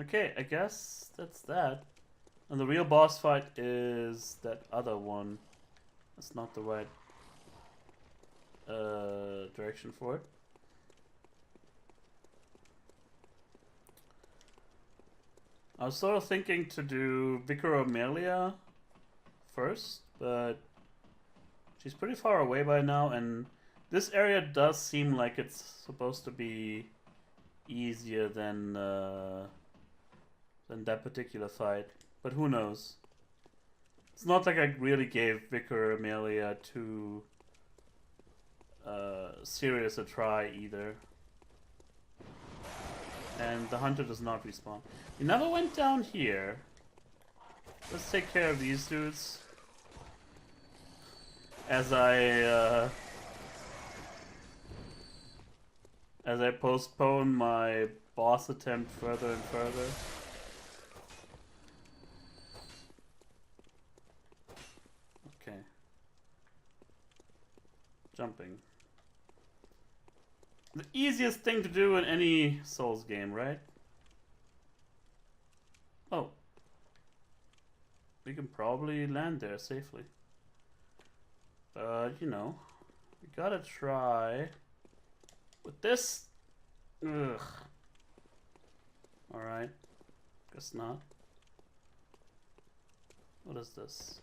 Okay, I guess that's that. And the real boss fight is that other one. That's not the right direction for it. I was sort of thinking to do Vicar Amelia first, but she's pretty far away by now, and this area does seem like it's supposed to be easier than that particular fight. But who knows? It's not like I really gave Vicar Amelia too serious a try either. And the hunter does not respawn. We never went down here. Let's take care of these dudes. As I postpone my boss attempt further and further. Okay. Jumping. The easiest thing to do in any Souls game, right? Oh. We can probably land there safely. But, you know, we gotta try with this. Ugh. Alright. Guess not. What is this?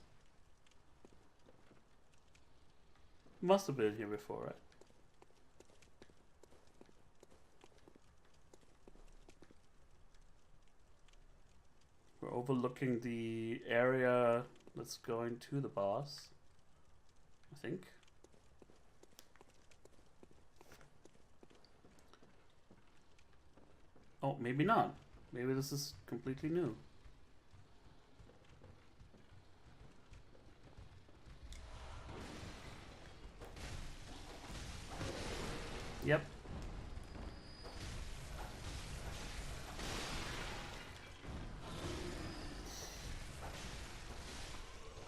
Must have been here before, right? We're overlooking the area that's going to the boss, I think. Oh, maybe not. Maybe this is completely new. Yep.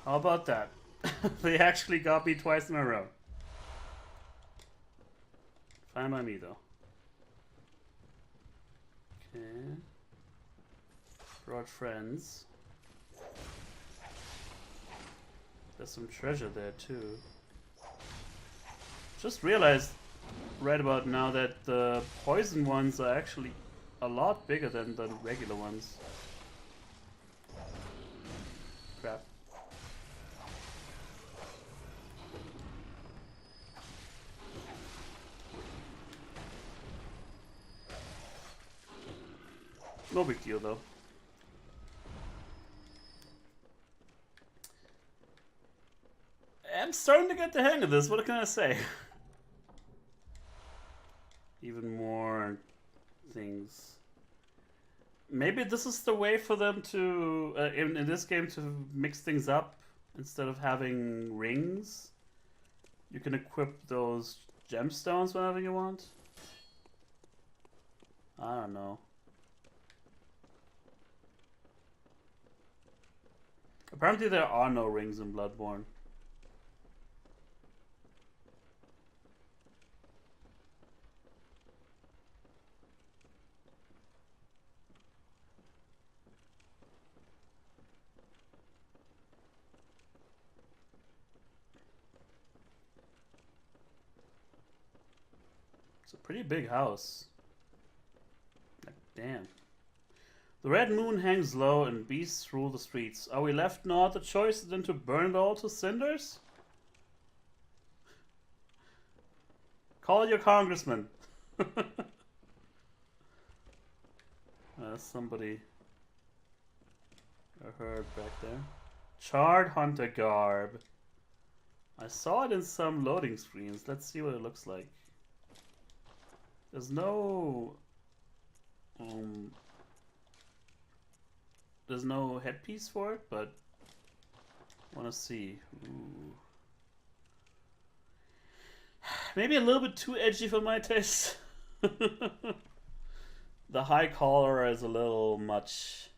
How about that? They actually got me twice in a row. Fine by me, though. Okay. Brought friends. There's some treasure there, too. Just realized right about now that the poison ones are actually a lot bigger than the regular ones. Crap. No big deal, though. I'm starting to get the hang of this. What can I say? Even more things. Maybe this is the way for them to, in this game, to mix things up. Instead of having rings, you can equip those gemstones whenever you want. I don't know. Apparently there are no rings in Bloodborne. It's a pretty big house. Like, damn. The red moon hangs low and beasts rule the streets. Are we left no other choice than to burn it all to cinders? Call your congressman. Somebody I heard back there. Charred hunter garb. I saw it in some loading screens. Let's see what it looks like. There's no headpiece for it, but I want to see. Ooh. Maybe a little bit too edgy for my taste. The high collar is a little much.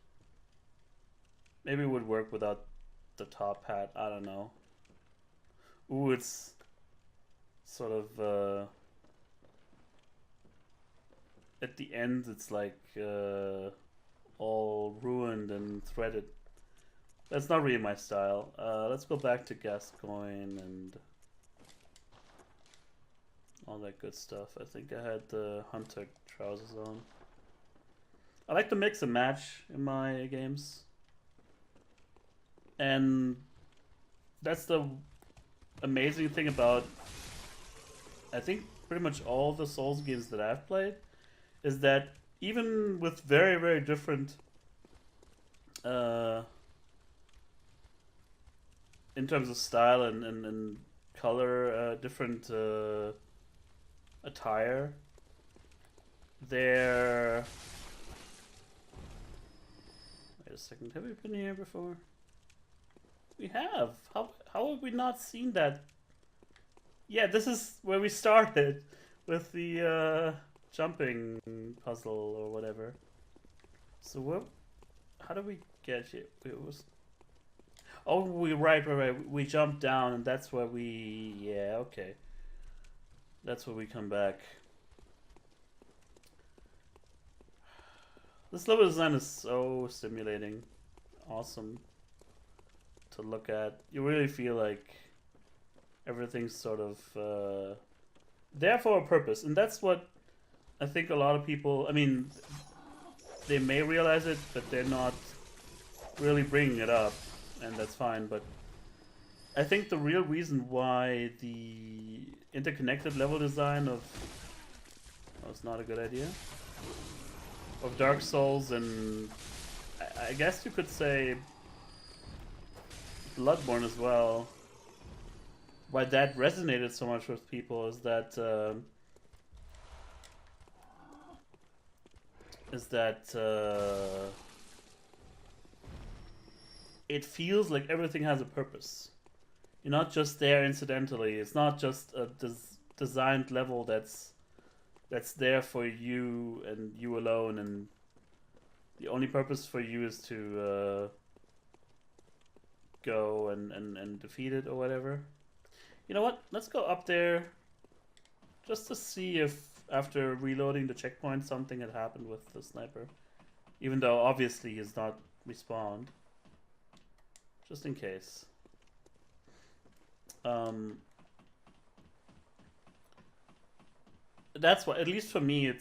Maybe it would work without the top hat. I don't know. Ooh, it's sort of at the end. It's like all ruined and threaded. That's not really my style. Let's go back to Gascoigne and all that good stuff. I think I had the hunter trousers on. I like to mix and match in my games. And that's the amazing thing about, I think, pretty much all the Souls games that I've played, is that even with very, very different in terms of style and color, different attire, they're... Wait a second, have we been here before? We have. How have we not seen that? Yeah, this is where we started with the jumping puzzle or whatever. So what? How do we get here? It was. Oh, right. We jumped down, and that's where we. Yeah, okay. That's where we come back. This level design is so stimulating, awesome to look at. You really feel like everything's sort of there for a purpose, and that's what I think a lot of people, I mean, they may realize it, but they're not really bringing it up, and that's fine. But I think the real reason why the interconnected level design of, oh, it's not a good idea, of Dark Souls, and I guess you could say Bloodborne as well, why that resonated so much with people is that it feels like everything has a purpose. You're not just there incidentally. It's not just a designed level that's there for you and you alone, and the only purpose for you is to go and defeat it or whatever. You know what? Let's go up there just to see if after reloading the checkpoint something had happened with the sniper. Even though obviously he's not respawned. Just in case. That's what, at least for me,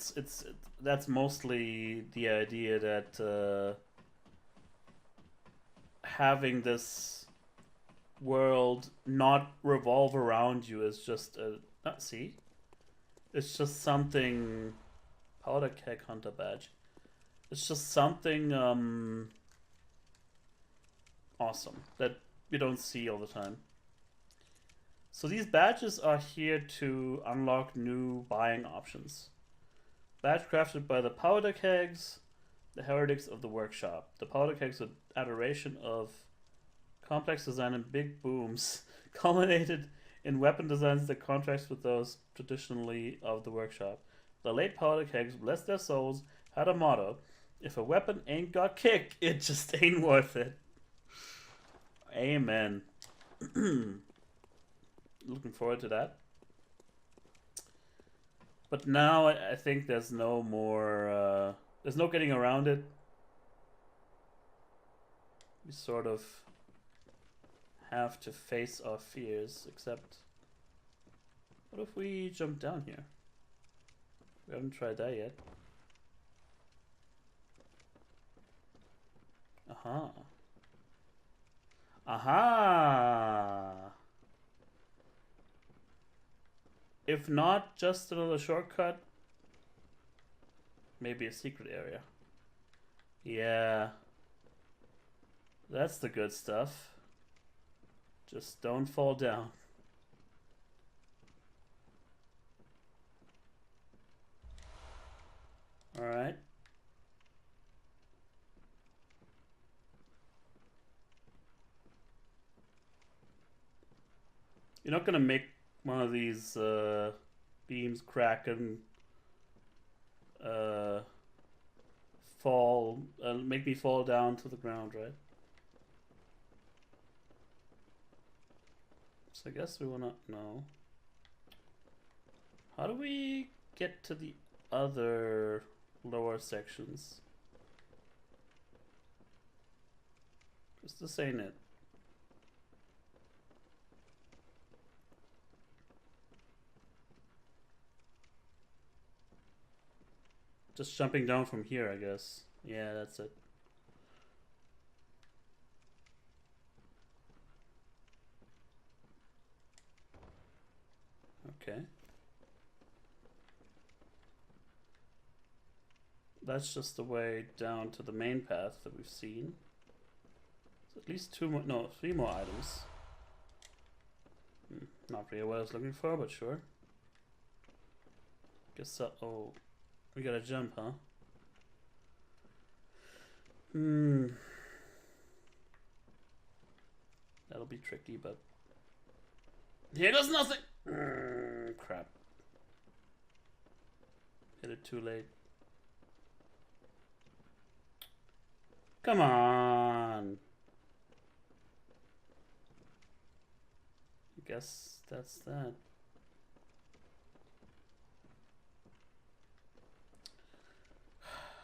that's mostly the idea that having this world not revolve around you is just a see, it's just something. Powder keg hunter badge. It's just something awesome that you don't see all the time. So these badges are here to unlock new buying options. Badge crafted by the powder kegs, the heretics of the workshop. The powder kegs are adoration of complex design and big booms, culminated in weapon designs that contrast with those traditionally of the workshop. The late powder kegs, bless their souls, had a motto: if a weapon ain't got kick, it just ain't worth it. Amen. Looking forward to that. But now I think there's no more, there's no getting around it. We sort of have to face our fears, except what if we jump down here? We haven't tried that yet. Aha. Aha! If not just another shortcut, maybe a secret area. Yeah. That's the good stuff. Just don't fall down. Alright. You're not gonna make one of these beams crack and fall, make me fall down to the ground, right? So I guess we wanna know. How do we get to the other lower sections? Is this ain't it? Just jumping down from here, I guess. Yeah, that's it. Okay. That's just the way down to the main path that we've seen. So at least 2 more, no, 3 more items. Not really what I was looking for, but sure. Guess so. Oh, we gotta jump, huh? That'll be tricky, but here goes nothing. Crap. Hit it too late. Come on. I guess that's that.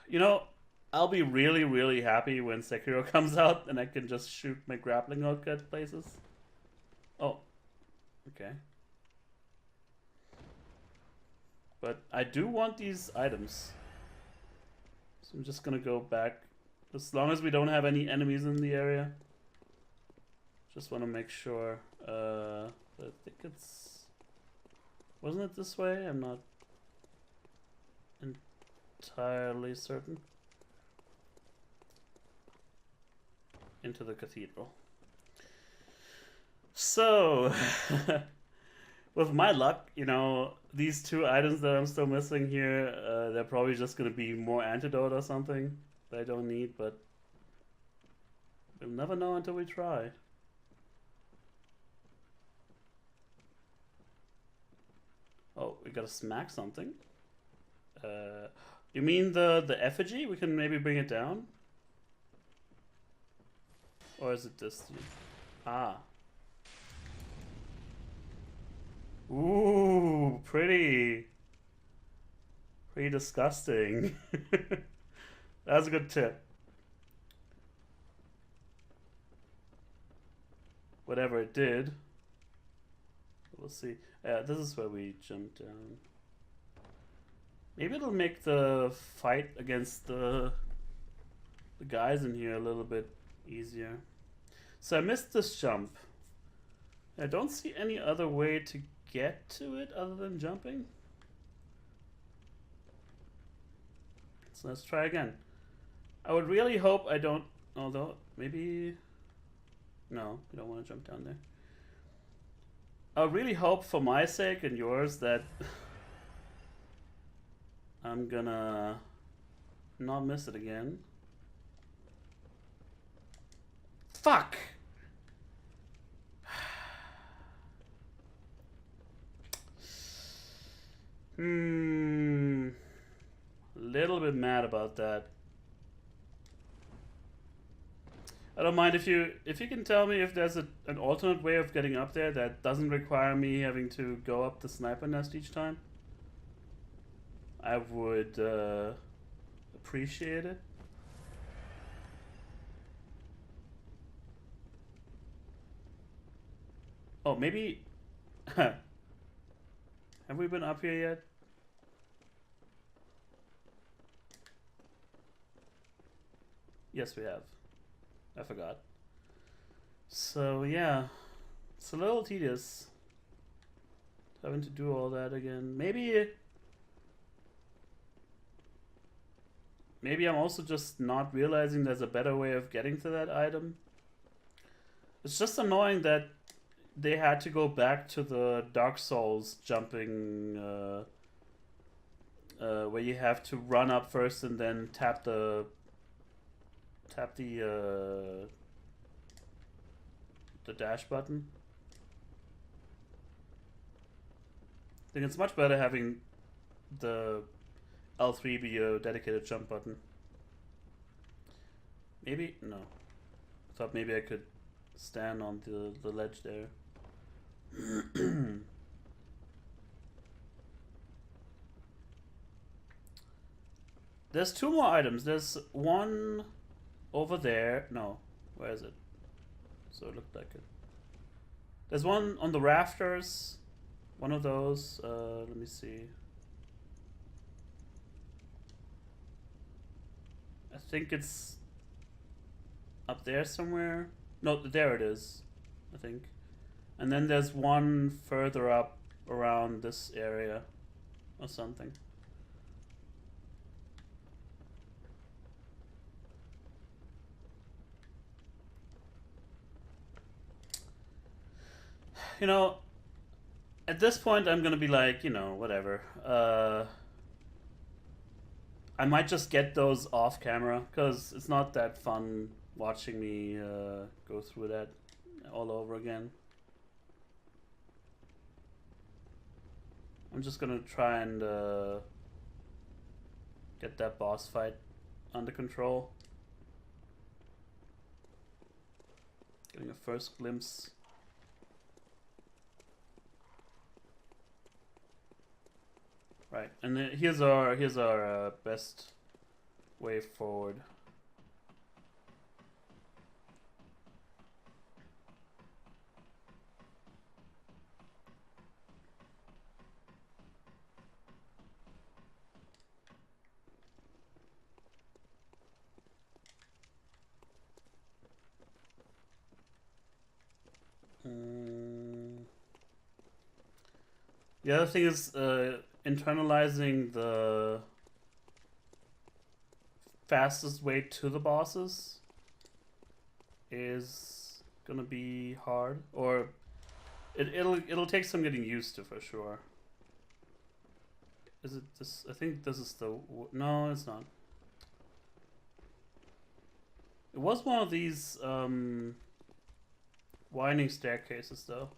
You know, I'll be really, really happy when Sekiro comes out and I can just shoot my grappling hook at places. Oh, okay. But I do want these items. So I'm just gonna go back. As long as we don't have any enemies in the area. Just want to make sure. I think it's... Wasn't it this way? I'm not entirely certain. Into the cathedral. So, with my luck, you know, these 2 items that I'm still missing here, they're probably just going to be more antidote or something that I don't need, but we'll never know until we try. Oh, we gotta smack something. You mean the effigy? We can maybe bring it down? Or is it this? Ah. Ooh, pretty disgusting. That's a good tip. Whatever it did. We'll see. This is where we jump down. Maybe it'll make the fight against the guys in here a little bit easier. So I missed this jump. I don't see any other way to get to it other than jumping. So let's try again. I would really hope I don't... Although, maybe... No, we don't want to jump down there. I really hope for my sake and yours that I'm gonna not miss it again. Fuck! Little bit mad about that. I don't mind if you can tell me if there's an alternate way of getting up there that doesn't require me having to go up the sniper nest each time. I would appreciate it. Oh, maybe... Have we been up here yet? Yes, we have. I forgot. So yeah, it's a little tedious having to do all that again. Maybe I'm also just not realizing there's a better way of getting to that item. It's just annoying that they had to go back to the Dark Souls jumping where you have to run up first and then tap the dash button. I think it's much better having the L3 be a dedicated jump button. Maybe? No. I thought maybe I could stand on the ledge there. There's 2 more items. There's one over there. No. Where is it? so it looked like it. There's one on the rafters. One of those. Let me see. I think it's up there somewhere. No, there it is, I think. And then there's one further up around this area or something. You know, at this point I'm gonna be like, you know, whatever. I might just get those off camera, because it's not that fun watching me go through that all over again. I'm just gonna try and get that boss fight under control. Getting a first glimpse. Right, and here's our best way forward. The other thing is internalizing the fastest way to the bosses is gonna be hard, or it'll take some getting used to for sure. Is it this? I think this is the no, it's not. It was one of these winding staircases though.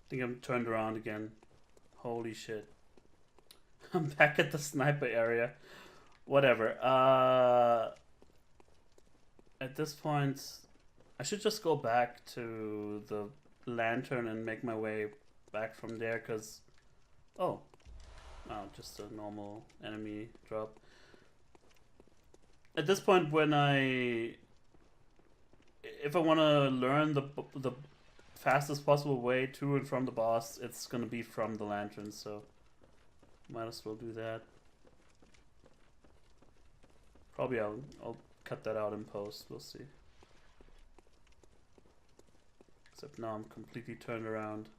I think I'm turned around again. Holy shit. I'm back at the sniper area. Whatever. At this point, I should just go back to the lantern and make my way back from there, because... Oh. Oh, just a normal enemy drop. At this point, if I want to learn the fastest possible way to and from the boss, it's gonna be from the lantern, so might as well do that. Probably I'll cut that out in post, we'll see. Except now I'm completely turned around.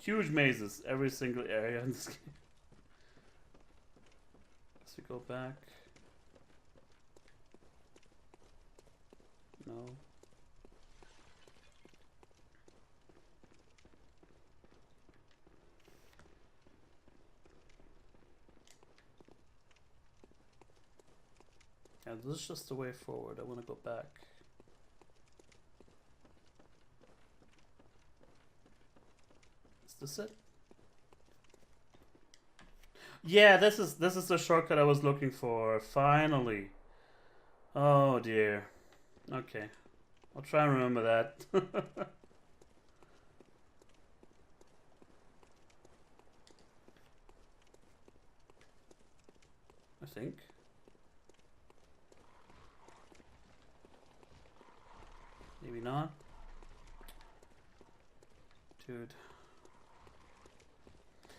Huge mazes, every single area in this game. We go back. No. Yeah, this is just the way forward. I want to go back. Is this it? Yeah, this is the shortcut I was looking for. Finally. Oh dear. Okay. I'll try and remember that. I think. Maybe not. Dude.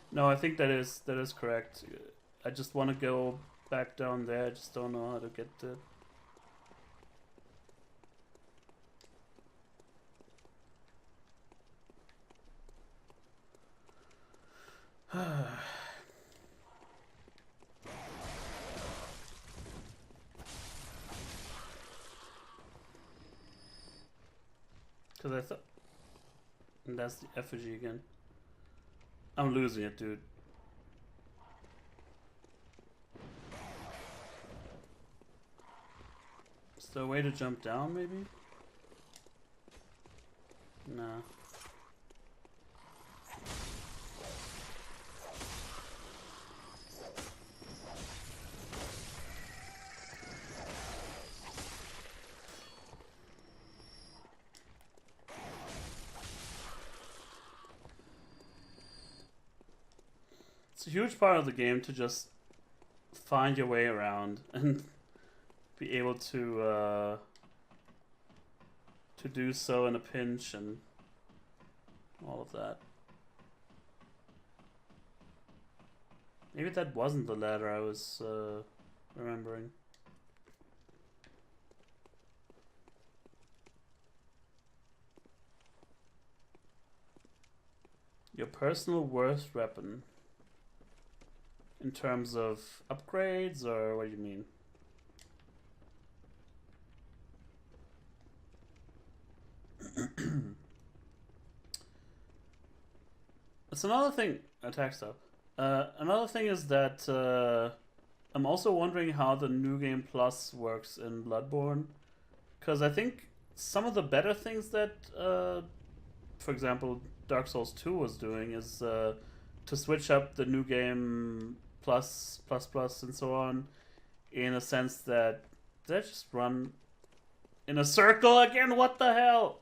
No, I think that is correct. I just want to go back down there. I just don't know how to get to it. Because I thought... And that's the effigy again. I'm losing it, dude. Is there a way to jump down, maybe? Nah. a huge part of the game to just find your way around and be able to do so in a pinch and all of that. Maybe that wasn't the ladder I was remembering. Your personal worst weapon. In terms of upgrades, or what do you mean? It's another thing. Attack stuff. Another thing is that I'm also wondering how the New Game Plus works in Bloodborne, because I think some of the better things that, for example, Dark Souls 2 was doing is to switch up the New Game Plus, and so on, in a sense that they just run in a circle again. What the hell?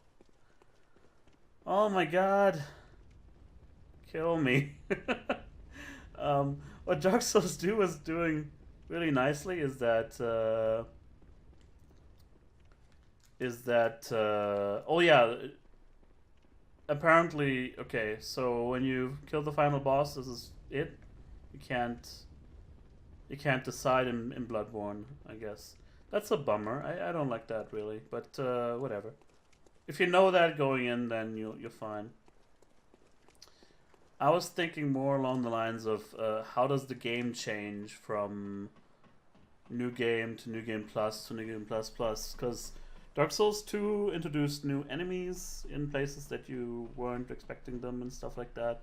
Oh my god. Kill me. What Dark Souls 2 was doing really nicely is that oh yeah, apparently, okay, so when you kill the final boss, this is it. You can't decide in Bloodborne, I guess. That's a bummer. I don't like that really, but whatever. If you know that going in, then you're fine. I was thinking more along the lines of how does the game change from New Game to New Game Plus to New Game Plus Plus, because Dark Souls 2 introduced new enemies in places that you weren't expecting them and stuff like that.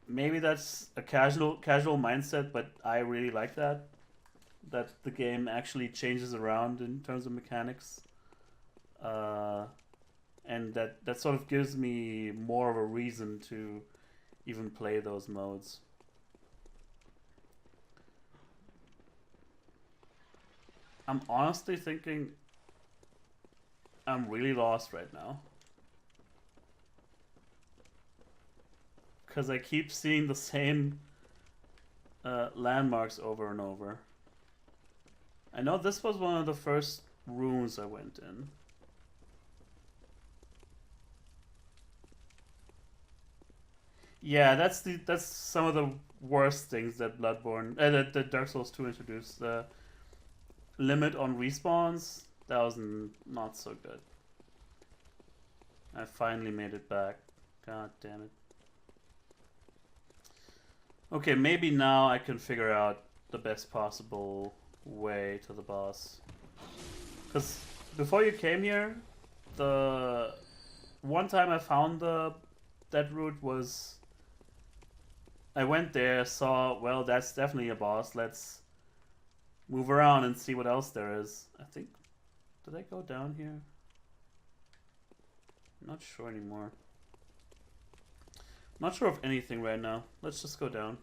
Maybe that's a casual mindset, but I really like that the game actually changes around in terms of mechanics. And that sort of gives me more of a reason to even play those modes. I'm honestly thinking I'm really lost right now, because I keep seeing the same landmarks over and over. I know this was one of the first rooms I went in. Yeah, that's some of the worst things that Bloodborne, that Dark Souls 2 introduced. The limit on respawns, that was not so good. I finally made it back. God damn it. Okay, maybe now I can figure out the best possible way to the boss. Because before you came here, the one time I found that route was, I went there, saw, well, that's definitely a boss. Let's move around and see what else there is. I think, did I go down here? I'm not sure anymore. I'm not sure of anything right now. Let's just go down.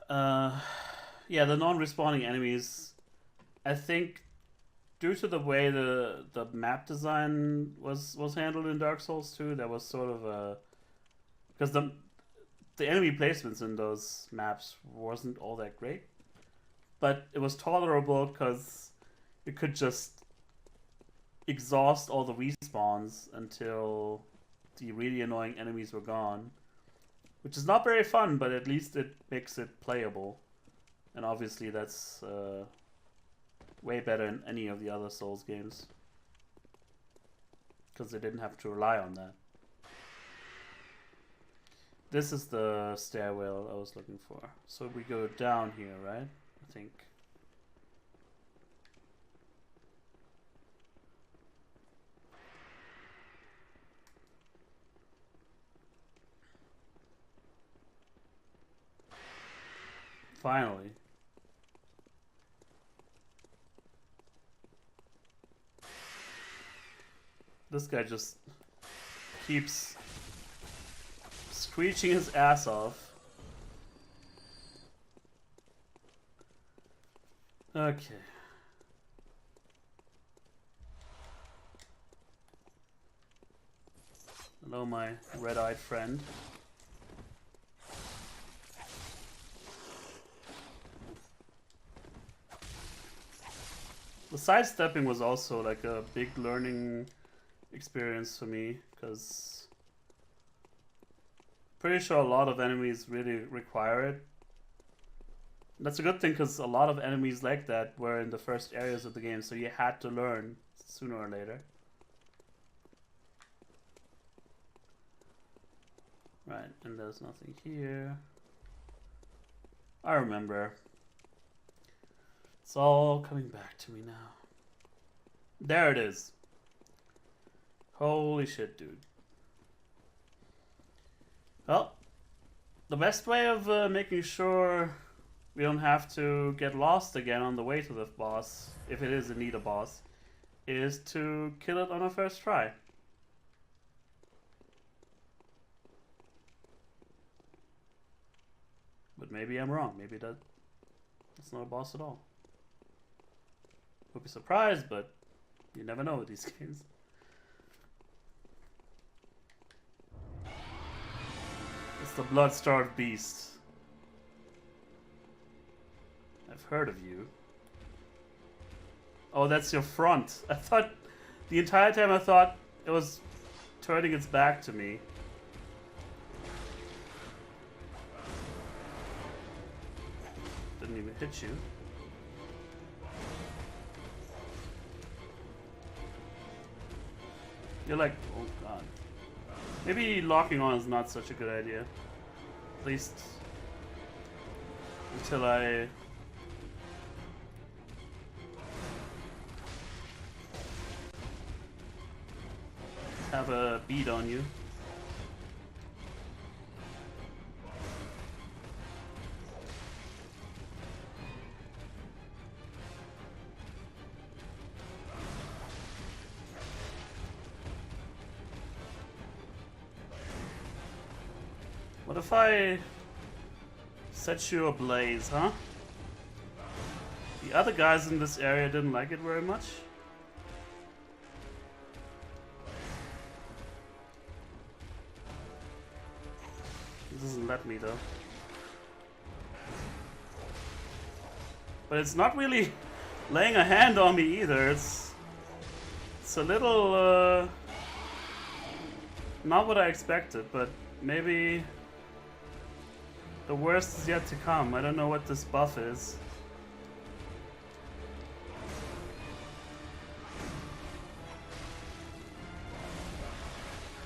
Yeah, the non-respawning enemies, I think, due to the way the map design was handled in Dark Souls 2, that was sort of a, because the enemy placements in those maps wasn't all that great, but it was tolerable because you could just exhaust all the respawns until the really annoying enemies were gone, which is not very fun, but at least it makes it playable. And obviously that's way better than any of the other Souls games, because they didn't have to rely on that. This is the stairwell I was looking for. So we go down here, right? I think. Finally. This guy just keeps screeching his ass off. Okay. Hello, my red-eyed friend. The sidestepping was also like a big learning experience for me, because pretty sure a lot of enemies really require it. That's a good thing, because a lot of enemies like that were in the first areas of the game, so you had to learn sooner or later. Right, and there's nothing here. I remember. It's all coming back to me now. There it is. Holy shit, dude. Well, the best way of making sure we don't have to get lost again on the way to the boss, if it is indeed a boss, is to kill it on our first try. But maybe I'm wrong. Maybe that's not a boss at all. Would be surprised, but you never know with these games. It's the blood-starved beast. I've heard of you. Oh, that's your front. I thought the entire time I thought it was turning its back to me. Didn't even hit you. You're like, oh god. Maybe locking on is not such a good idea. At least until I have a bead on you. What if I set you ablaze, huh? The other guys in this area didn't like it very much. It doesn't let me though. But it's not really laying a hand on me either. It's a little not what I expected, but maybe the worst is yet to come. I don't know what this buff is.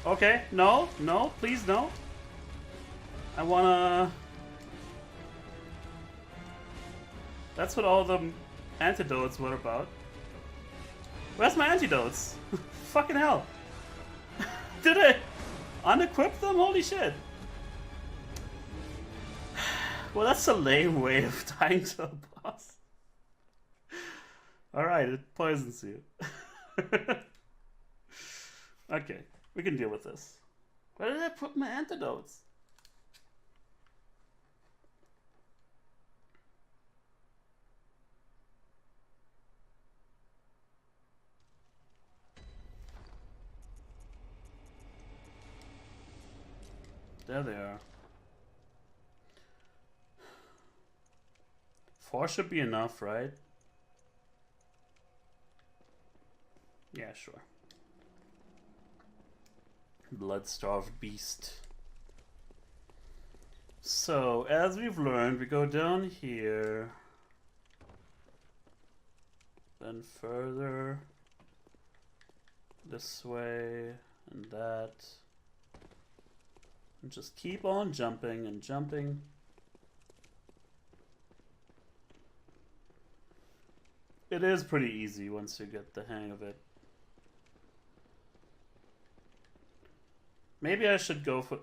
Okay, no, no, please no. I wanna... That's what all the antidotes were about. Where's my antidotes? Fucking hell. Did I unequip them? Holy shit. Well, that's a lame way of dying to a boss. Alright, it poisons you. Okay, we can deal with this. Where did I put my antidotes? There they are. 4 should be enough, right? Yeah, sure. Blood-starved beast. So, as we've learned, we go down here. Then further. This way. And that. And just keep on jumping and jumping. It is pretty easy once you get the hang of it. Maybe I should go for...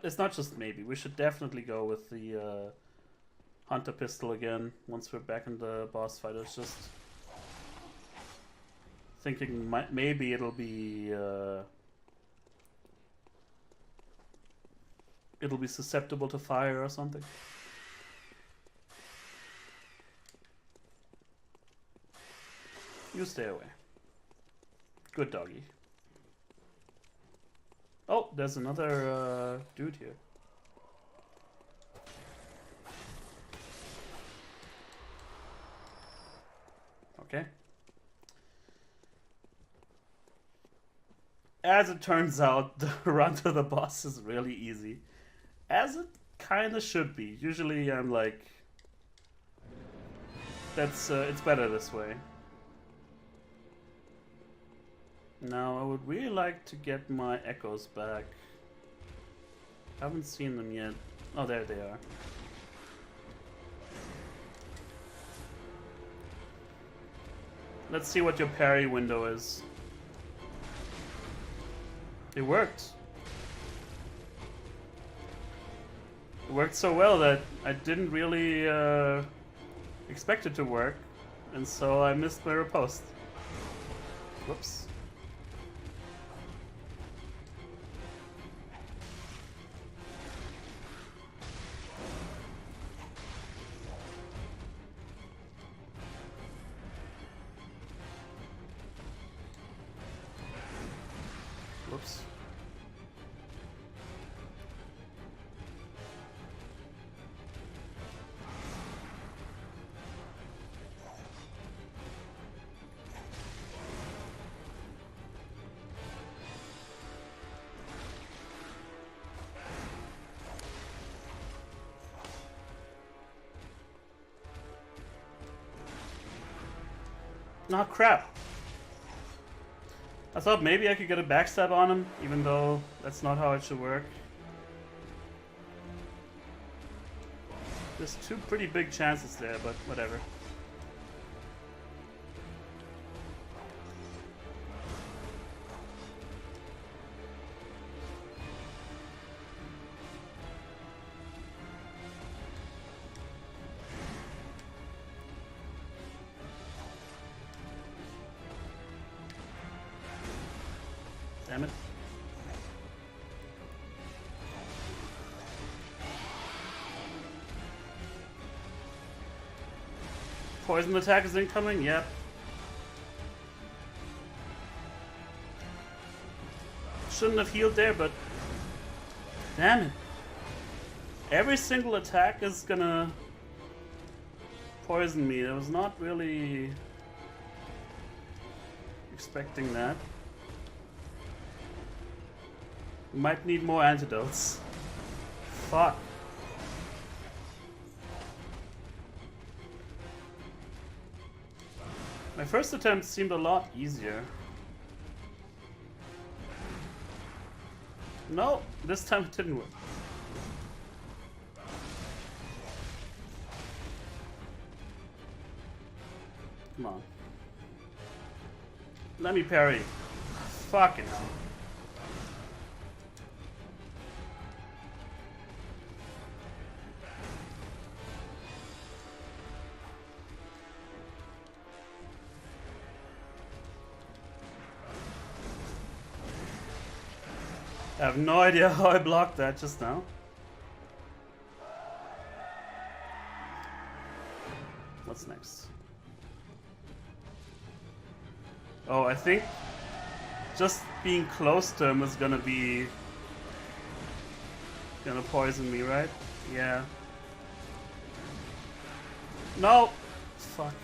It's not just maybe. We should definitely go with the Hunter Pistol again once we're back in the boss fight. I was just thinking maybe it'll be susceptible to fire or something. You stay away. Good doggy. Oh, there's another dude here. Okay. As it turns out, the run to the boss is really easy. As it kinda should be. Usually I'm like... it's better this way. Now, I would really like to get my echoes back. Haven't seen them yet. Oh, there they are. Let's see what your parry window is. It worked. It worked so well that I didn't really expect it to work, and so I missed my riposte. Whoops. Whoops. Oh crap. I thought maybe I could get a backstab on him, even though that's not how it should work. There's two pretty big chances there, but whatever. Damn it. Poison attack is incoming? Yep. Shouldn't have healed there, but... Damn it. Every single attack is gonna... poison me. I was not really... expecting that. We might need more antidotes. Fuck. My first attempt seemed a lot easier. No, this time it didn't work. Come on. Let me parry. Fucking hell. I have no idea how I blocked that just now. What's next? Oh, I think just being close to him is gonna poison me, right? Yeah. No! Fuck.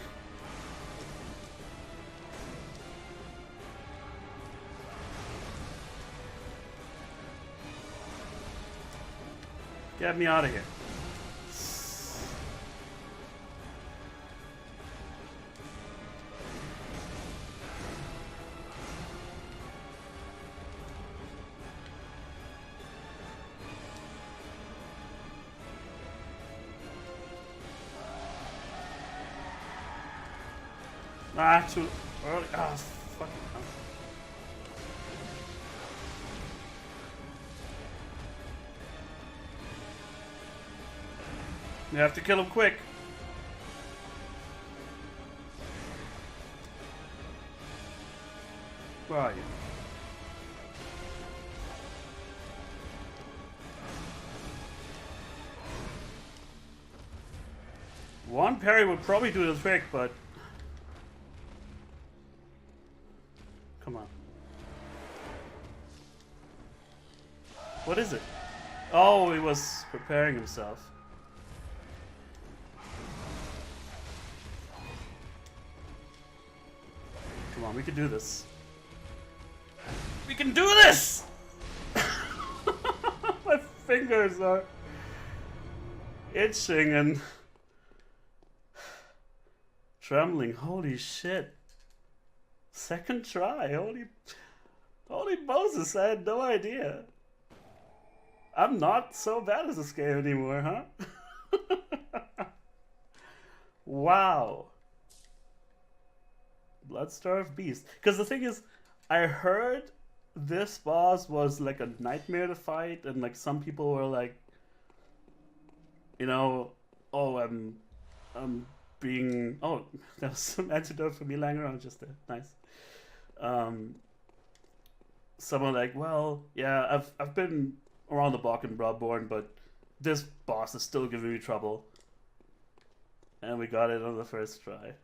Get me out of here. Ah, too early. Ah, fucking hell. You have to kill him quick. Where are you? One parry would probably do the trick, but... Come on. What is it? Oh, he was preparing himself. Come on, we can do this. We can do this! My fingers are itching and trembling. Holy shit. Second try. Holy Moses, I had no idea. I'm not so bad at this game anymore, huh? Wow. Bloodstarved Beast. Because the thing is, I heard this boss was like a nightmare to fight, and like some people were like, you know, oh, I'm being, oh, that was some antidote for me lying around just there. Nice. Someone like, well, yeah, I've been around the block in Bloodborne, but this boss is still giving me trouble. And we got it on the first try.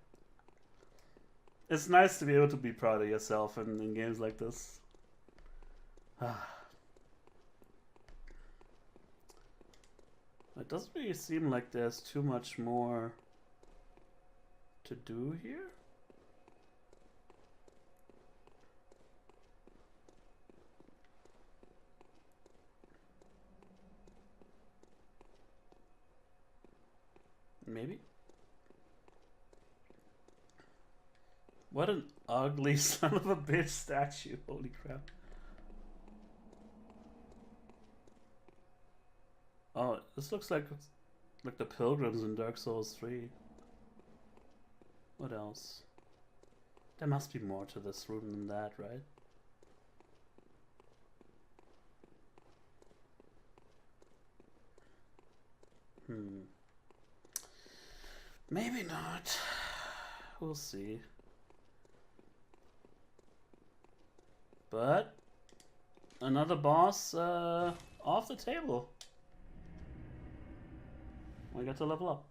It's nice to be able to be proud of yourself in games like this. It doesn't really seem like there's too much more to do here. Maybe? What an ugly son of a bitch statue, holy crap. Oh, this looks like the pilgrims in Dark Souls 3. What else? There must be more to this room than that, right? Maybe not. We'll see. But another boss off the table. We got to level up.